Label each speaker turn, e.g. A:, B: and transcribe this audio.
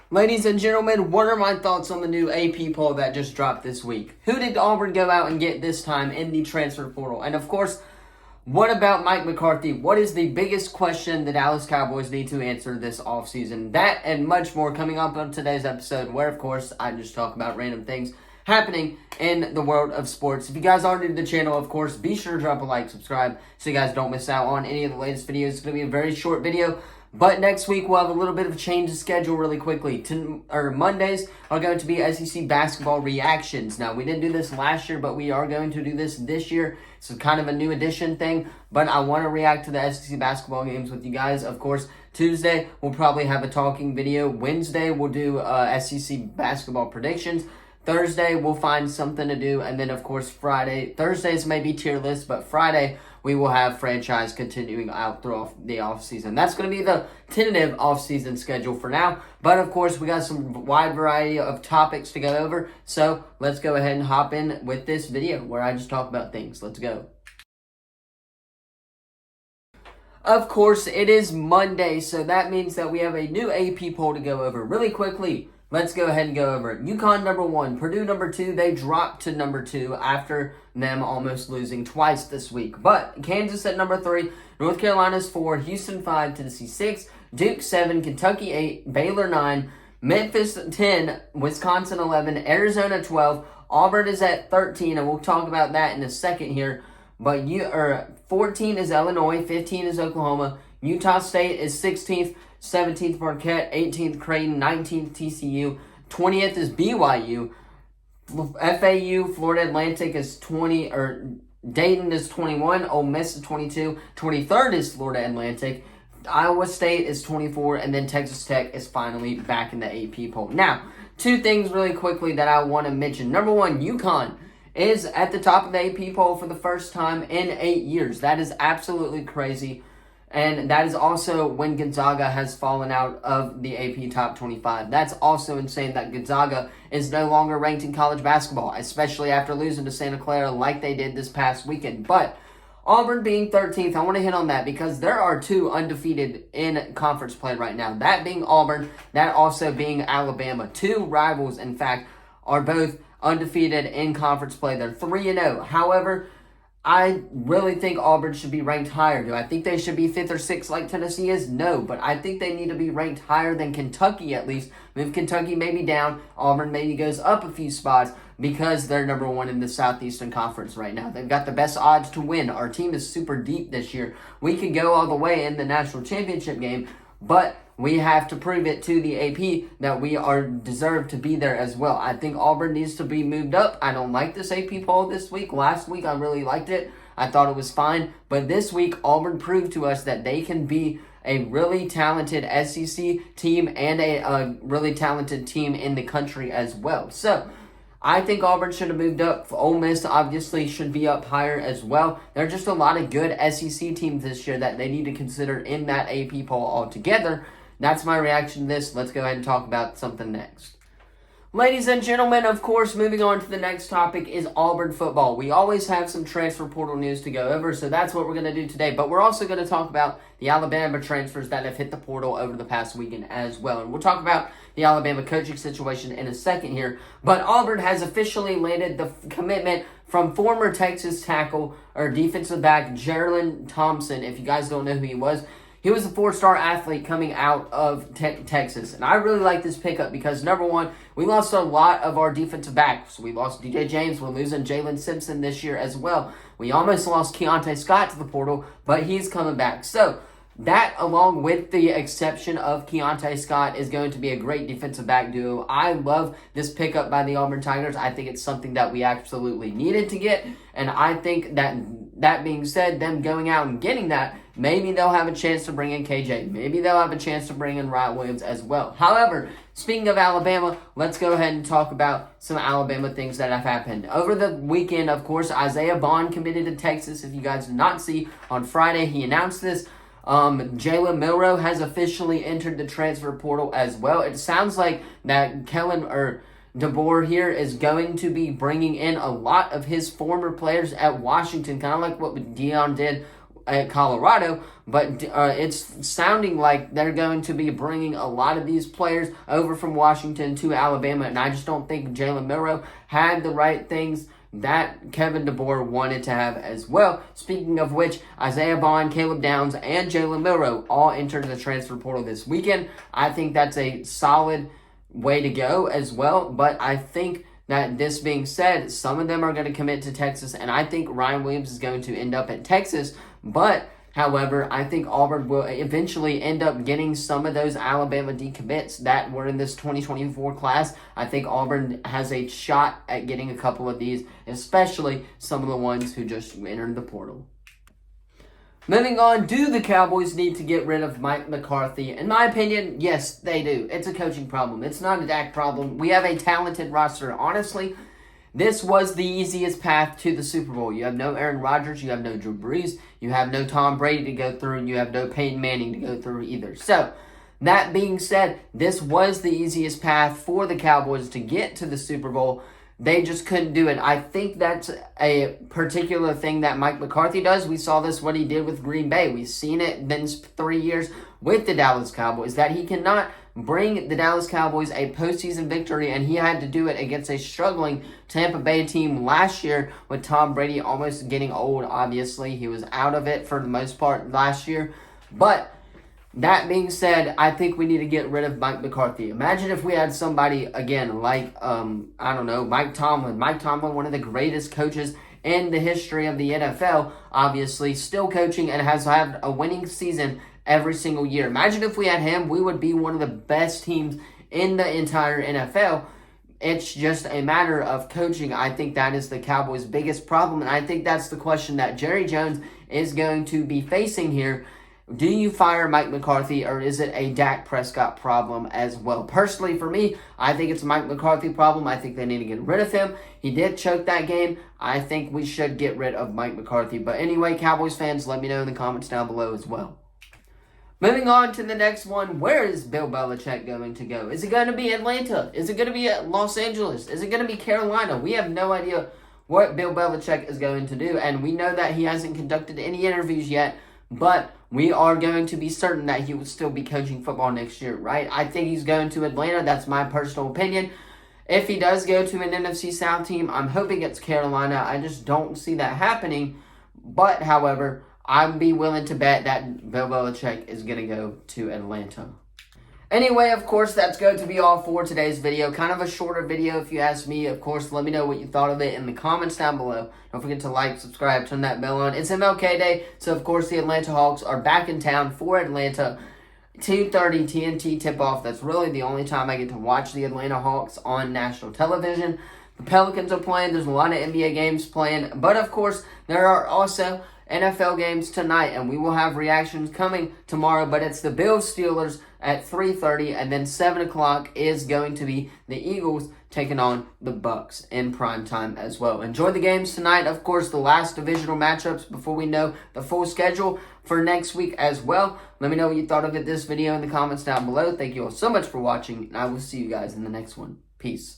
A: Ladies and gentlemen, what are my thoughts on the new AP poll that just dropped this week? Who did Auburn go out and get this time in the transfer portal? And of course, what about Mike McCarthy? What is the biggest question the Dallas Cowboys need to answer this offseason? That and much more coming up on today's episode, where of course I just talk about random things happening in the world of sports. If you guys are new to the channel, of course, be sure to drop a like, subscribe, so you guys don't miss out on any of the latest videos. It's going to be a very short video. But next week, we'll have a little bit of a change of schedule really quickly. Mondays are going to be SEC basketball reactions. Now, we didn't do this last year, but we are going to do this year. It's kind of a new edition thing, but I want to react to the SEC basketball games with you guys. Of course, Tuesday, we'll probably have a talking video. Wednesday, we'll do SEC basketball predictions. Thursday, we'll find something to do. And then, of course, Friday. Thursdays may be tier list, but Friday, we will have franchise continuing out throughout the offseason. That's going to be the tentative offseason schedule for now. But, of course, we got some wide variety of topics to go over. So, let's go ahead and hop in with this video where I just talk about things. Let's go. Of course, it is Monday, so that means that we have a new AP poll to go over really quickly. Let's go ahead and go over it. UConn number 1, Purdue number 2. They dropped to number 2 after them almost losing twice this week. But Kansas at number 3, North Carolina's 4, Houston 5, Tennessee 6, Duke 7, Kentucky 8, Baylor 9, Memphis 10, Wisconsin 11, Arizona 12, Auburn is at 13, and we'll talk about that in a second here. But 14 is Illinois, 15 is Oklahoma, Utah State is 16th, 17th Marquette, 18th Creighton, 19th TCU, 20th is BYU, FAU, Florida Atlantic is 20, Dayton is 21, Ole Miss is 22, 23rd is Florida Atlantic, Iowa State is 24, and then Texas Tech is finally back in the AP poll. Now, two things really quickly that I want to mention. Number one, UConn is at the top of the AP poll for the first time in 8 years. That is absolutely crazy. And that is also when Gonzaga has fallen out of the AP Top 25. That's also insane that Gonzaga is no longer ranked in college basketball, especially after losing to Santa Clara like they did this past weekend. But Auburn being 13th, I want to hit on that because there are two undefeated in conference play right now. That being Auburn, that also being Alabama. Two rivals, in fact, are both undefeated in conference play. They're 3-0. However, I really think Auburn should be ranked higher. Do I think they should be 5th or 6th like Tennessee is? No, but I think they need to be ranked higher than Kentucky at least. Move Kentucky maybe down. Auburn maybe goes up a few spots because they're number 1 in the Southeastern Conference right now. They've got the best odds to win. Our team is super deep this year. We could go all the way in the national championship game, but we have to prove it to the AP that we are deserved to be there as well. I think Auburn needs to be moved up. I don't like this AP poll this week. Last week, I really liked it. I thought it was fine. But this week, Auburn proved to us that they can be a really talented SEC team and a really talented team in the country as well. So, I think Auburn should have moved up. Ole Miss obviously should be up higher as well. There are just a lot of good SEC teams this year that they need to consider in that AP poll altogether. That's my reaction to this. Let's go ahead and talk about something next. Ladies and gentlemen, of course, moving on to the next topic is Auburn football. We always have some transfer portal news to go over, so that's what we're going to do today. But we're also going to talk about the Alabama transfers that have hit the portal over the past weekend as well. And we'll talk about the Alabama coaching situation in a second here. But Auburn has officially landed the commitment from former Texas tackle or defensive back Jerlin Thompson. If you guys don't know who he was a 4-star athlete coming out of Texas. And I really like this pickup because, number one, we lost a lot of our defensive backs. We lost DJ James. We're losing Jalen Simpson this year as well. We almost lost Keontae Scott to the portal, but he's coming back. So that, along with the exception of Keontae Scott, is going to be a great defensive back duo. I love this pickup by the Auburn Tigers. I think it's something that we absolutely needed to get. And I think that being said, them going out and getting that, maybe they'll have a chance to bring in KJ. Maybe they'll have a chance to bring in Wright Williams as well. However, speaking of Alabama, let's go ahead and talk about some Alabama things that have happened. Over the weekend, of course, Isaiah Bond committed to Texas. If you guys did not see, on Friday he announced this. Jalen Milroe has officially entered the transfer portal as well. It sounds like that Kellen DeBoer here is going to be bringing in a lot of his former players at Washington, kind of like what Deion did at Colorado, but it's sounding like they're going to be bringing a lot of these players over from Washington to Alabama, and I just don't think Jalen Milroe had the right things that Kevin DeBoer wanted to have as well. Speaking of which, Isaiah Bond, Caleb Downs, and Jalen Milroe all entered the transfer portal this weekend. I think that's a solid way to go as well, but I think that this being said, some of them are going to commit to Texas, and I think Ryan Williams is going to end up at Texas, but however, I think Auburn will eventually end up getting some of those Alabama decommits that were in this 2024 class. I think Auburn has a shot at getting a couple of these, especially some of the ones who just entered the portal. Moving on, do the Cowboys need to get rid of Mike McCarthy? In my opinion, yes, they do. It's a coaching problem. It's not a Dak problem. We have a talented roster. Honestly, this was the easiest path to the Super Bowl. You have no Aaron Rodgers, you have no Drew Brees, you have no Tom Brady to go through, and you have no Peyton Manning to go through either. So, that being said, this was the easiest path for the Cowboys to get to the Super Bowl. They just couldn't do it. I think that's a particular thing that Mike McCarthy does. We saw this what he did with Green Bay. We've seen it in 3 years with the Dallas Cowboys, that he cannot bring the Dallas Cowboys a postseason victory, and he had to do it against a struggling Tampa Bay team last year with Tom Brady almost getting old, obviously. He was out of it for the most part last year. But that being said, I think we need to get rid of Mike McCarthy. Imagine if we had somebody, again, like, Mike Tomlin. Mike Tomlin, one of the greatest coaches in the history of the NFL, obviously, still coaching and has had a winning season every single year. Imagine if we had him, we would be one of the best teams in the entire NFL. It's just a matter of coaching. I think that is the Cowboys' biggest problem, and I think that's the question that Jerry Jones is going to be facing here. Do you fire Mike McCarthy, or is it a Dak Prescott problem as well? Personally, for me, I think it's a Mike McCarthy problem. I think they need to get rid of him. He did choke that game. I think we should get rid of Mike McCarthy. But anyway, Cowboys fans, let me know in the comments down below as well. Moving on to the next one, where is Bill Belichick going to go? Is it going to be Atlanta? Is it going to be Los Angeles? Is it going to be Carolina? We have no idea what Bill Belichick is going to do, and we know that he hasn't conducted any interviews yet, but we are going to be certain that he will still be coaching football next year, right? I think he's going to Atlanta. That's my personal opinion. If he does go to an NFC South team, I'm hoping it's Carolina. I just don't see that happening, but however, I'd be willing to bet that Bill Belichick is going to go to Atlanta. Anyway, of course, that's going to be all for today's video. Kind of a shorter video if you ask me. Of course, let me know what you thought of it in the comments down below. Don't forget to like, subscribe, turn that bell on. It's MLK Day, so of course the Atlanta Hawks are back in town for Atlanta. 2:30 TNT tip-off. That's really the only time I get to watch the Atlanta Hawks on national television. The Pelicans are playing. There's a lot of NBA games playing. But, of course, there are also NFL games tonight, and we will have reactions coming tomorrow, but it's the Bills Steelers at 3:30, and then 7 o'clock is going to be the Eagles taking on the Bucks in prime time as well. Enjoy the games tonight. Of course, the last divisional matchups before we know the full schedule for next week as well. Let me know what you thought of this video in the comments down below. Thank you all so much for watching, and I will see you guys in the next one. Peace.